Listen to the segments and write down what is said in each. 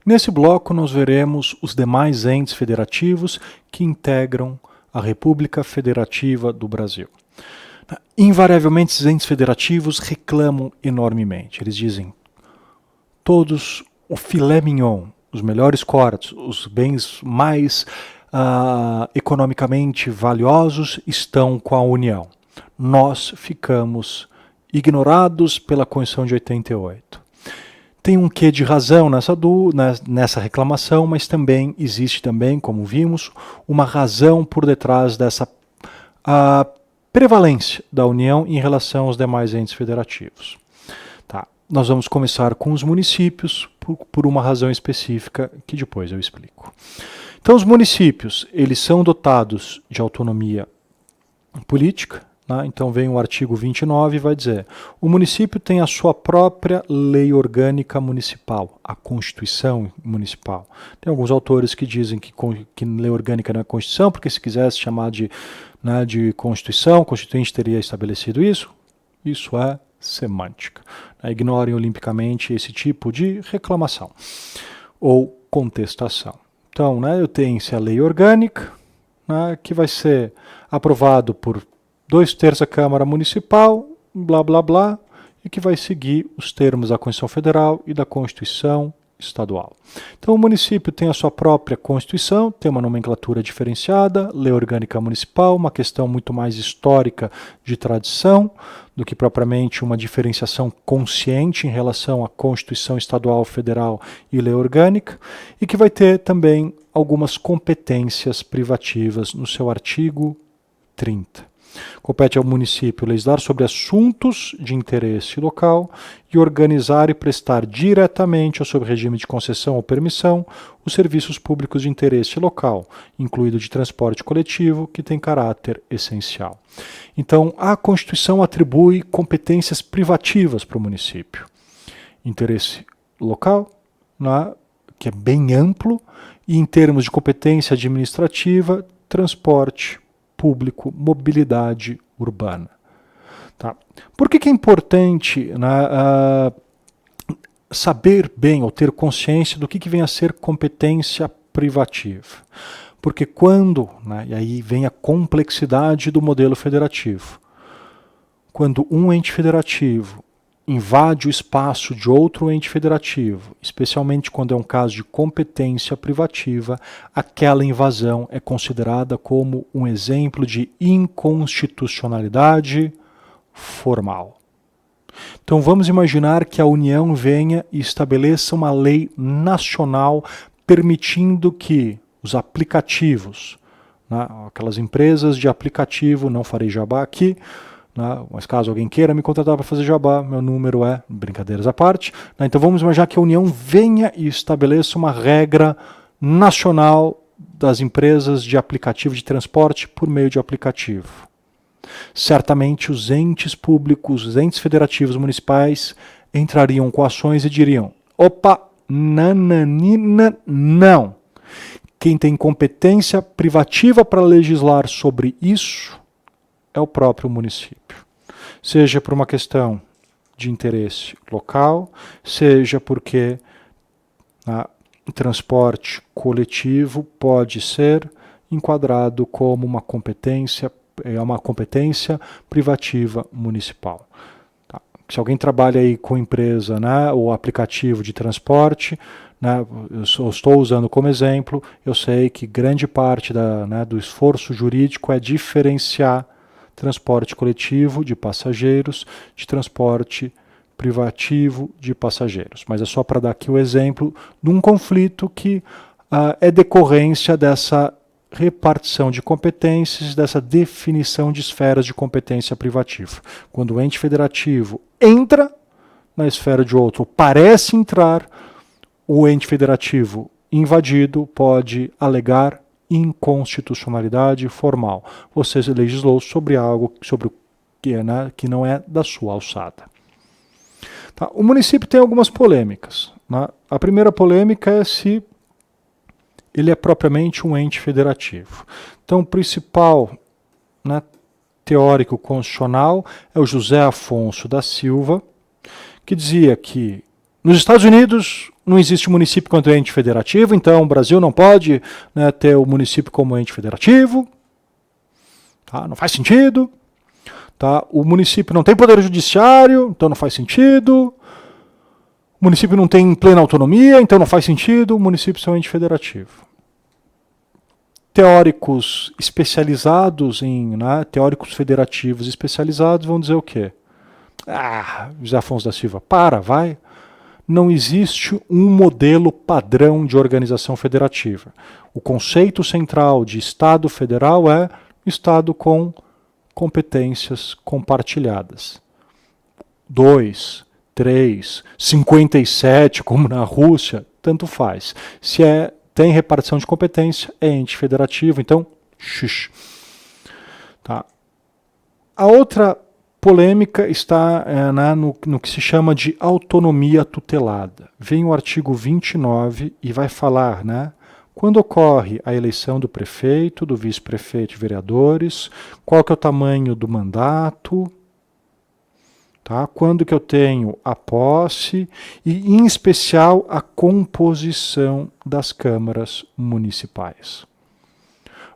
Nesse bloco, nós veremos os demais entes federativos que integram a República Federativa do Brasil. Invariavelmente, esses entes federativos reclamam enormemente. Eles dizem, todos o filé mignon, os melhores cortes, os bens mais economicamente valiosos estão com a União. Nós ficamos ignorados pela Constituição de 88. Tem um quê de razão nessa reclamação, mas também existe, como vimos, uma razão por detrás dessa prevalência da União em relação aos demais entes federativos. Tá. Nós vamos começar com os municípios por uma razão específica que depois eu explico. Então, os municípios, eles são dotados de autonomia política. Então vem o artigo 29 e vai dizer, o município tem a sua própria lei orgânica municipal, a Constituição municipal. Tem alguns autores que dizem que lei orgânica não é Constituição, porque se quisesse chamar de Constituição, o Constituinte teria estabelecido isso. Isso é semântica. Ignorem olimpicamente esse tipo de reclamação ou contestação. Então, eu tenho a lei orgânica, que vai ser aprovado por 2/3 da Câmara Municipal, blá, blá, blá, e que vai seguir os termos da Constituição Federal e da Constituição Estadual. Então, o município tem a sua própria Constituição, tem uma nomenclatura diferenciada, lei orgânica municipal, uma questão muito mais histórica de tradição, do que propriamente uma diferenciação consciente em relação à Constituição Estadual, Federal e lei orgânica, e que vai ter também algumas competências privativas no seu artigo 30. Compete ao município legislar sobre assuntos de interesse local e organizar e prestar diretamente ou sob regime de concessão ou permissão os serviços públicos de interesse local, incluído de transporte coletivo, que tem caráter essencial. Então, a Constituição atribui competências privativas para o município. Interesse local, que é bem amplo, e em termos de competência administrativa, transporte público, mobilidade urbana. Tá? Por que é importante saber bem ou ter consciência do que vem a ser competência privativa? Porque quando, e aí vem a complexidade do modelo federativo, quando um ente federativo invade o espaço de outro ente federativo, especialmente quando é um caso de competência privativa, aquela invasão é considerada como um exemplo de inconstitucionalidade formal. Então vamos imaginar que a União venha e estabeleça uma lei nacional permitindo que os aplicativos, aquelas empresas de aplicativo, não farei jabá aqui, mas caso alguém queira me contratar para fazer jabá, meu número é, brincadeiras à parte. Então vamos imaginar que a União venha e estabeleça uma regra nacional das empresas de aplicativo de transporte por meio de aplicativo. Certamente os entes públicos, os entes federativos municipais entrariam com ações e diriam, opa, nananina, não. Quem tem competência privativa para legislar sobre isso é o próprio município. Seja por uma questão de interesse local, seja porque o transporte coletivo pode ser enquadrado como uma competência privativa municipal. Tá? Se alguém trabalha aí com empresa ou aplicativo de transporte, eu estou usando como exemplo, eu sei que grande parte do esforço jurídico é diferenciar transporte coletivo de passageiros, de transporte privativo de passageiros. Mas é só para dar aqui o exemplo de um conflito que é decorrência dessa repartição de competências, dessa definição de esferas de competência privativa. Quando o ente federativo entra na esfera de outro, parece entrar, o ente federativo invadido pode alegar inconstitucionalidade formal. Você legislou sobre algo sobre o que não é da sua alçada. Tá? O município tem algumas polêmicas. A primeira polêmica é se ele é propriamente um ente federativo. Então, o principal teórico constitucional é o José Afonso da Silva, que dizia que nos Estados Unidos não existe município quanto ente federativo, então o Brasil não pode, né, ter o município como ente federativo. Tá? Não faz sentido. Tá? O município não tem poder judiciário, então não faz sentido. O município não tem plena autonomia, então não faz sentido. O município é um ente federativo. Teóricos especializados né, teóricos federativos especializados vão dizer o quê? José Afonso da Silva, vai. Não existe um modelo padrão de organização federativa. O conceito central de Estado federal é Estado com competências compartilhadas. 2, 3, 57, como na Rússia, tanto faz. Se tem repartição de competência, é ente federativo, então, Tá. A outra polêmica está no que se chama de autonomia tutelada. Vem o artigo 29 e vai falar, quando ocorre a eleição do prefeito, do vice-prefeito e vereadores, qual que é o tamanho do mandato, tá? Quando que eu tenho a posse e, em especial, a composição das câmaras municipais.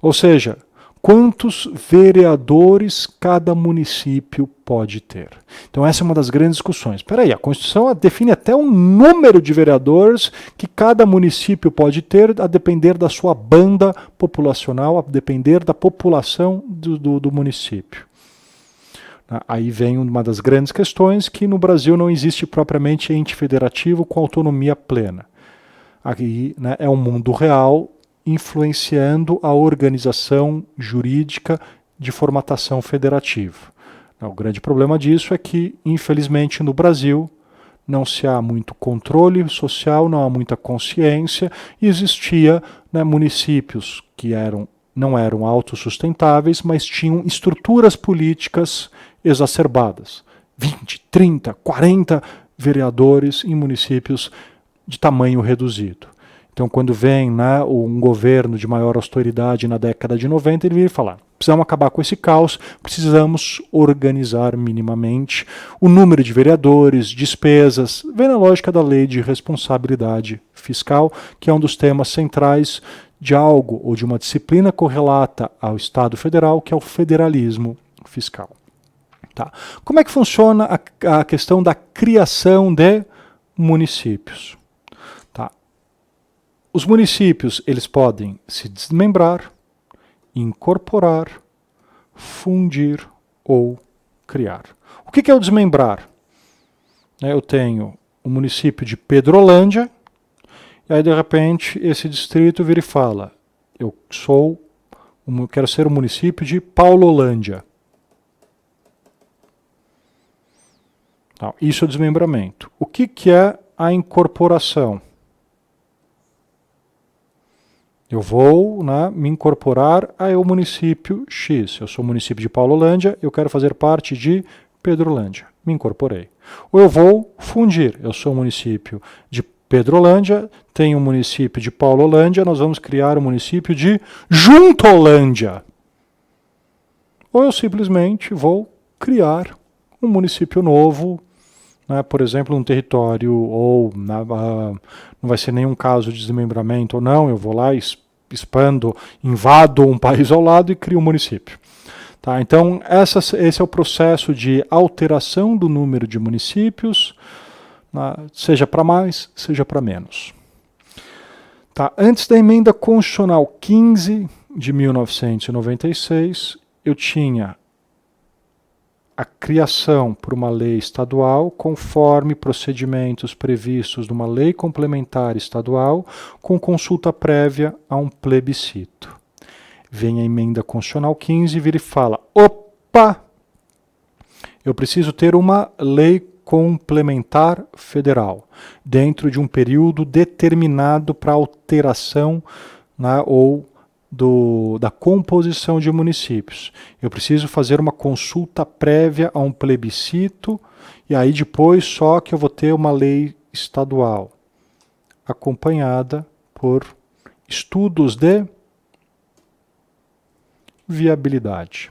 Ou seja, quantos vereadores cada município pode ter? Então essa é uma das grandes discussões. Espera aí, a Constituição define até um número de vereadores que cada município pode ter, a depender da sua banda populacional, a depender da população do município. Aí vem uma das grandes questões, que no Brasil não existe propriamente ente federativo com autonomia plena. Aqui é um mundo real, influenciando a organização jurídica de formatação federativa. O grande problema disso é que, infelizmente, no Brasil, não se há muito controle social, não há muita consciência, e existia municípios que não eram autossustentáveis, mas tinham estruturas políticas exacerbadas. 20, 30, 40 vereadores em municípios de tamanho reduzido. Então, quando vem um governo de maior austeridade na década de 90, ele vem falar: precisamos acabar com esse caos, precisamos organizar minimamente o número de vereadores, despesas, vem na lógica da lei de responsabilidade fiscal, que é um dos temas centrais de algo ou de uma disciplina correlata ao Estado federal, que é o federalismo fiscal. Tá. Como é que funciona a questão da criação de municípios? Os municípios, eles podem se desmembrar, incorporar, fundir ou criar. O que é o desmembrar? Eu tenho o município de Pedrolândia, e aí de repente esse distrito vira e fala: eu quero ser o município de Paulolândia. Isso é o desmembramento. O que é a incorporação? Eu vou me incorporar ao município X. Eu sou o município de Paulolândia, eu quero fazer parte de Pedrolândia. Me incorporei. Ou eu vou fundir. Eu sou o município de Pedrolândia, tenho o município de Paulolândia, nós vamos criar o município de Juntolândia. Ou eu simplesmente vou criar um município novo, por exemplo, um território, ou não vai ser nenhum caso de desmembramento ou não, eu vou lá, expando, invado um país ao lado e crio um município. Tá, então, esse é o processo de alteração do número de municípios, seja para mais, seja para menos. Tá, antes da emenda constitucional 15 de 1996, eu tinha a criação por uma lei estadual, conforme procedimentos previstos numa lei complementar estadual, com consulta prévia a um plebiscito. Vem a emenda constitucional 15 e vira e fala: opa! Eu preciso ter uma lei complementar federal, dentro de um período determinado para alteração ou da composição de municípios. Eu preciso fazer uma consulta prévia a um plebiscito, e aí depois só que eu vou ter uma lei estadual, acompanhada por estudos de viabilidade.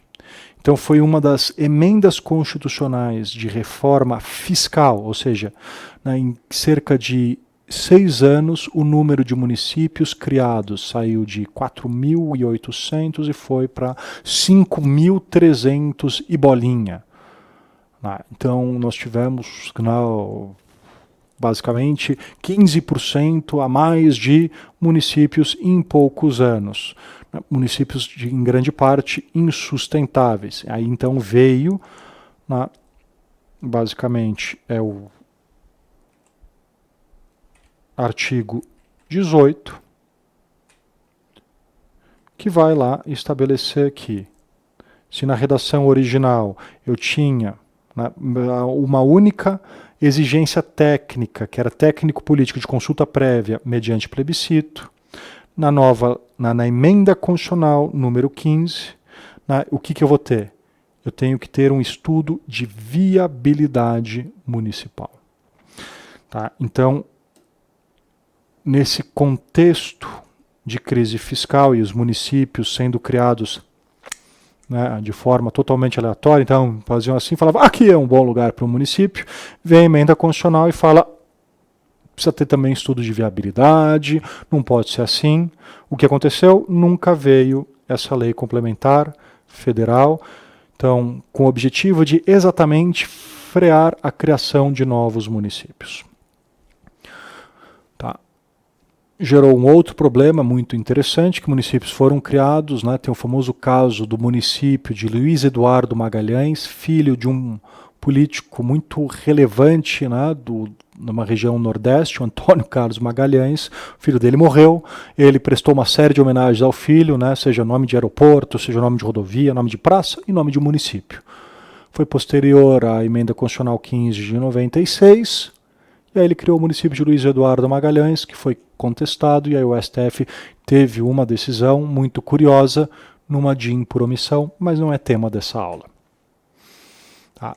Então foi uma das emendas constitucionais de reforma fiscal, ou seja, em cerca de 6 anos, o número de municípios criados saiu de 4.800 e foi para 5.300 e bolinha. Então, nós tivemos basicamente 15% a mais de municípios em poucos anos. Municípios, em grande parte, insustentáveis. Aí, então, veio, basicamente, é o artigo 18, que vai lá estabelecer que, se na redação original eu tinha uma única exigência técnica, que era técnico-político de consulta prévia mediante plebiscito, na emenda constitucional número 15, o que eu vou ter? Eu tenho que ter um estudo de viabilidade municipal. Tá? Então, nesse contexto de crise fiscal e os municípios sendo criados de forma totalmente aleatória, então faziam assim, falavam, aqui é um bom lugar para o município, vem a emenda constitucional e fala, precisa ter também estudo de viabilidade, não pode ser assim. O que aconteceu? Nunca veio essa lei complementar federal, então com o objetivo de exatamente frear a criação de novos municípios. Tá. Gerou um outro problema muito interessante, que municípios foram criados, tem o famoso caso do município de Luiz Eduardo Magalhães, filho de um político muito relevante numa região nordeste, o Antônio Carlos Magalhães. O filho dele morreu, ele prestou uma série de homenagens ao filho, seja nome de aeroporto, seja nome de rodovia, nome de praça e nome de município. Foi posterior à emenda constitucional 15 de 96, e aí ele criou o município de Luiz Eduardo Magalhães, que foi contestado, e aí o STF teve uma decisão muito curiosa, numa DIN por omissão, mas não é tema dessa aula. Tá.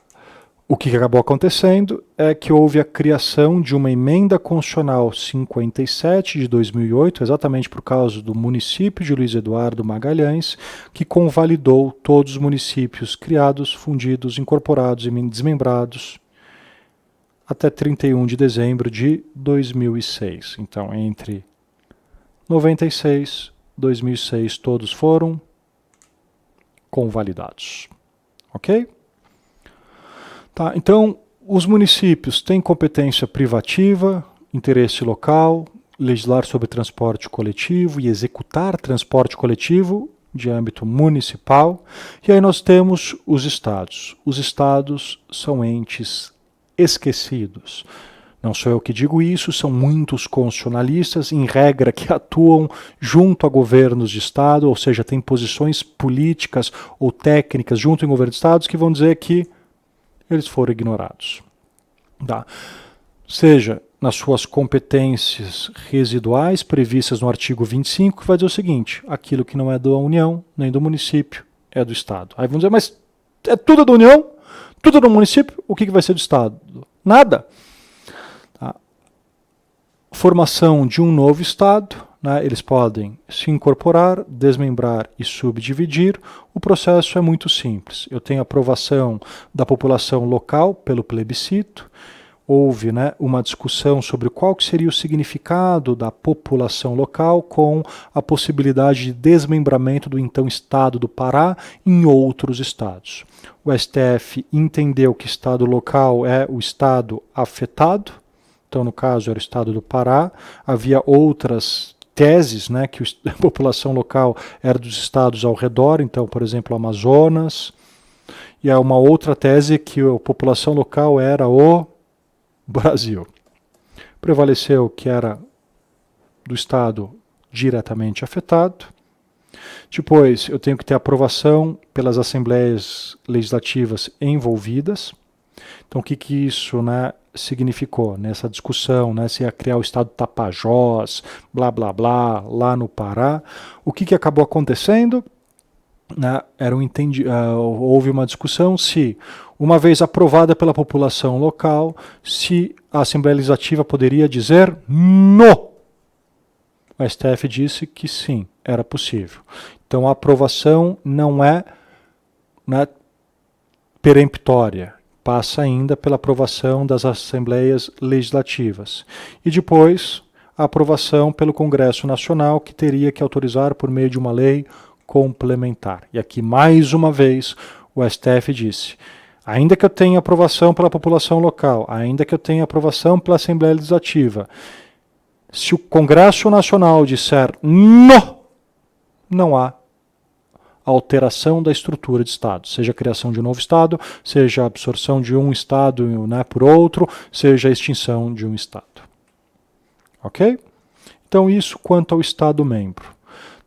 O que acabou acontecendo é que houve a criação de uma emenda constitucional 57 de 2008, exatamente por causa do município de Luiz Eduardo Magalhães, que convalidou todos os municípios criados, fundidos, incorporados e desmembrados até 31 de dezembro de 2006. Então, entre 96 e 2006, todos foram convalidados. Ok? Tá, então, os municípios têm competência privativa, interesse local, legislar sobre transporte coletivo e executar transporte coletivo de âmbito municipal. E aí nós temos os estados. Os estados são entes esquecidos. Não sou eu que digo isso, são muitos constitucionalistas, em regra, que atuam junto a governos de Estado, ou seja, têm posições políticas ou técnicas junto em governos de Estados que vão dizer que eles foram ignorados. Tá? Seja nas suas competências residuais previstas no artigo 25, que vai dizer o seguinte, aquilo que não é da União, nem do município, é do Estado. Aí vão dizer, mas é tudo da União? Tudo do município, o que vai ser do Estado? Nada. Tá. Formação de um novo Estado, eles podem se incorporar, desmembrar e subdividir. O processo é muito simples. Eu tenho aprovação da população local pelo plebiscito. Houve uma discussão sobre qual que seria o significado da população local com a possibilidade de desmembramento do então Estado do Pará em outros estados. O STF entendeu que Estado local é o Estado afetado, então no caso era o Estado do Pará. Havia outras teses, que a população local era dos estados ao redor, então por exemplo Amazonas, e há uma outra tese que a população local era o Brasil. Prevaleceu que era do Estado diretamente afetado. Depois, eu tenho que ter aprovação pelas assembleias legislativas envolvidas. Então, o que isso significou nessa discussão, se ia criar o Estado Tapajós, blá, blá, blá, lá no Pará. O que acabou acontecendo? Houve uma discussão se, uma vez aprovada pela população local, se a Assembleia Legislativa poderia dizer não. O STF disse que sim, era possível. Então a aprovação não é peremptória, passa ainda pela aprovação das assembleias legislativas. E depois, a aprovação pelo Congresso Nacional, que teria que autorizar por meio de uma lei complementar. E aqui, mais uma vez, o STF disse: ainda que eu tenha aprovação pela população local, ainda que eu tenha aprovação pela Assembleia Legislativa, se o Congresso Nacional disser não, não há alteração da estrutura de Estado, seja a criação de um novo Estado, seja a absorção de um Estado, né, por outro, seja a extinção de um Estado. Ok? Então isso quanto ao Estado-membro.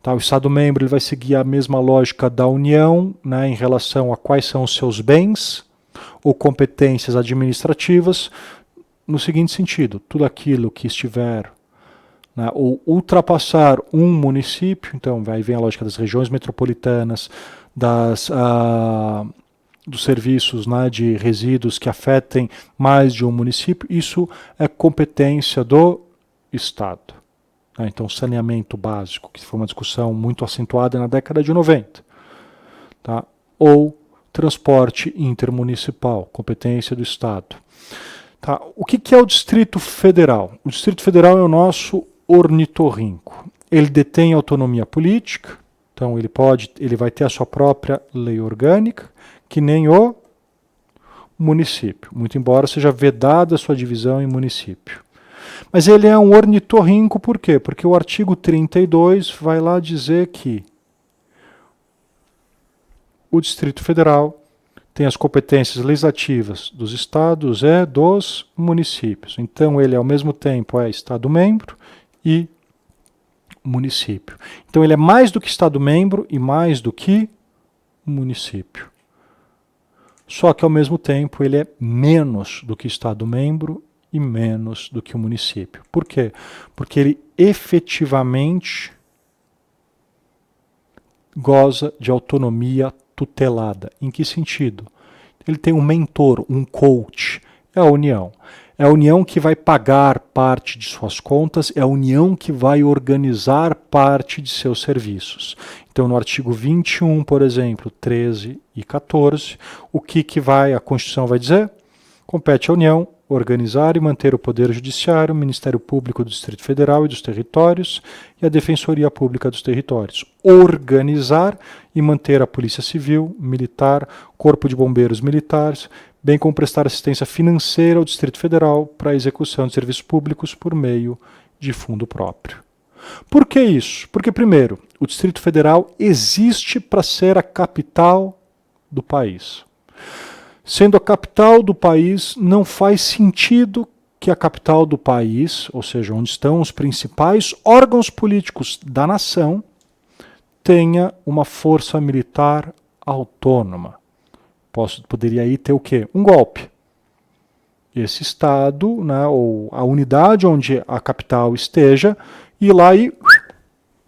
Tá, o Estado-membro ele vai seguir a mesma lógica da União, né, em relação a quais são os seus bens ou competências administrativas, no seguinte sentido: tudo aquilo que estiver, né, ou ultrapassar um município, então aí vem a lógica das regiões metropolitanas, dos serviços, né, de resíduos que afetem mais de um município, isso é competência do Estado. Então, saneamento básico, que foi uma discussão muito acentuada na década de 90. Tá? Ou transporte intermunicipal, competência do Estado. Tá? O que é o Distrito Federal? O Distrito Federal é o nosso ornitorrinco. Ele detém autonomia política, então ele vai ter a sua própria lei orgânica, que nem o município, muito embora seja vedada a sua divisão em município. Mas ele é um ornitorrinco por quê? Porque o artigo 32 vai lá dizer que o Distrito Federal tem as competências legislativas dos estados e dos municípios. Então ele ao mesmo tempo é Estado-membro e município. Então ele é mais do que Estado-membro e mais do que município. Só que ao mesmo tempo ele é menos do que Estado-membro e menos do que o município. Por quê? Porque ele efetivamente goza de autonomia tutelada. Em que sentido? Ele tem um mentor, um coach. É a União. É a União que vai pagar parte de suas contas, é a União que vai organizar parte de seus serviços. Então, no artigo 21, por exemplo, 13 e 14, o que a Constituição vai dizer? Compete à União organizar e manter o Poder Judiciário, o Ministério Público do Distrito Federal e dos Territórios e a Defensoria Pública dos Territórios. Organizar e manter a Polícia Civil, Militar, Corpo de Bombeiros Militares, bem como prestar assistência financeira ao Distrito Federal para a execução de serviços públicos por meio de fundo próprio. Por que isso? Porque, primeiro, o Distrito Federal existe para ser a capital do país. Sendo a capital do país, não faz sentido que a capital do país, ou seja, onde estão os principais órgãos políticos da nação, tenha uma força militar autônoma. Poderia aí ter o quê? Um golpe. Esse estado, né, ou a unidade onde a capital esteja, ir lá e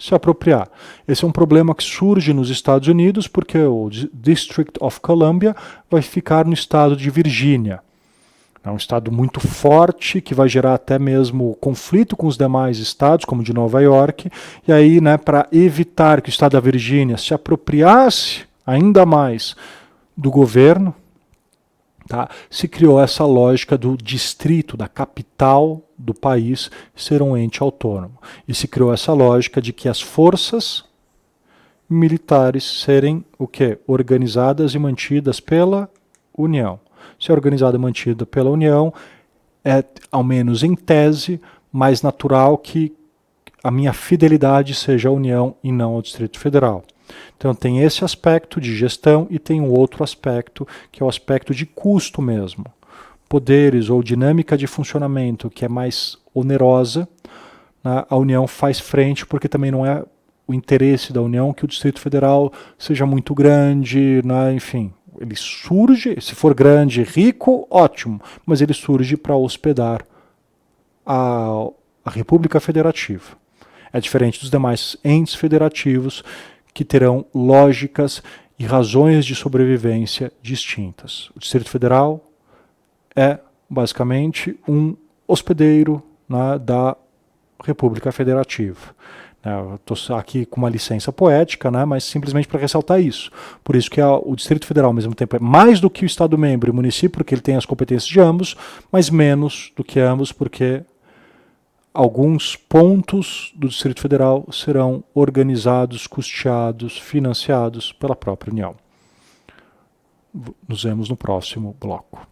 se apropriar. Esse é um problema que surge nos Estados Unidos porque o District of Columbia vai ficar no estado de Virgínia. É um estado muito forte que vai gerar até mesmo conflito com os demais estados, como de Nova York. E aí, né, para evitar que o estado da Virgínia se apropriasse ainda mais do governo, tá, se criou essa lógica do distrito, da capital do país ser um ente autônomo. E se criou essa lógica de que as forças militares serem o quê? Organizadas e mantidas pela União. Se é organizada e mantida pela União, é, ao menos em tese, mais natural que a minha fidelidade seja à União e não ao Distrito Federal. Então tem esse aspecto de gestão e tem um outro aspecto, que é o aspecto de custo mesmo. Poderes ou dinâmica de funcionamento que é mais onerosa, né, a União faz frente porque também não é o interesse da União que o Distrito Federal seja muito grande, né, enfim. Ele surge, se for grande, rico, ótimo, mas ele surge para hospedar a República Federativa. É diferente dos demais entes federativos que terão lógicas e razões de sobrevivência distintas. O Distrito Federal é basicamente um hospedeiro, né, da República Federativa. Estou aqui com uma licença poética, né, mas simplesmente para ressaltar isso. Por isso que o Distrito Federal, ao mesmo tempo, é mais do que o Estado-membro e o município, porque ele tem as competências de ambos, mas menos do que ambos, porque alguns pontos do Distrito Federal serão organizados, custeados, financiados pela própria União. Nos vemos no próximo bloco.